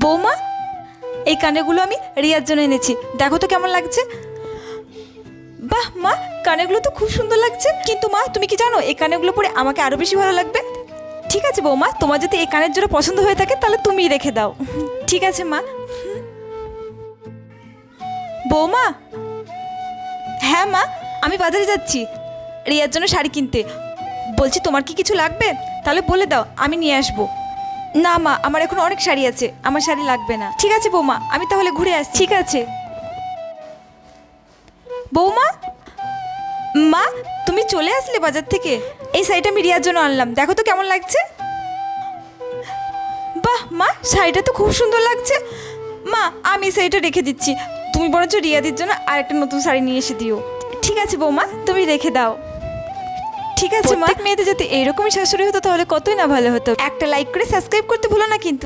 বৌমা, এই কানেরগুলো আমি রিয়ার জন্য এনেছি, দেখো তো কেমন লাগছে। বাহ মা, কানেরগুলো তো খুব সুন্দর লাগছে। কিন্তু মা, তুমি কি জানো এই কানেরগুলো পরে আমাকে আরও বেশি ভালো লাগবে। ঠিক আছে বৌমা, তোমার যদি এই কানের জোড়া পছন্দ হয়ে থাকে তাহলে তুমিই রেখে দাও। ঠিক আছে মা। বৌমা, হ্যাঁ মা, আমি বাজারে যাচ্ছি রিয়ার জন্য শাড়ি কিনতে। বলছি তোমার কি কিছু লাগবে? তাহলে বলে দাও, আমি নিয়ে আসবো। না মা, আমার এখন অনেক শাড়ি আছে, আমার শাড়ি লাগবে না। ঠিক আছে বৌমা, আমি তাহলে ঘুরে আসছি। ঠিক আছে বৌমা। মা, তুমি চলে আসলে বাজার থেকে? এই শাড়িটা আমি রিয়ার জন্য আনলাম, দেখো তো কেমন লাগছে। বাহ মা, শাড়িটা তো খুব সুন্দর লাগছে। মা, আমি শাড়িটা রেখে দিচ্ছি, তুমি বরঞ্চ রিয়াদির জন্য আরেকটা নতুন শাড়ি নিয়ে এসে দিও। ঠিক আছে বৌমা, তুমি রেখে দাও। ঠিক আছে মা। মেয়েদের যদি এইরকমই শাশুড়ি হতো তাহলে কতই না ভালো হতো। একটা লাইক করে সাবস্ক্রাইব করতে ভুলো না কিন্তু।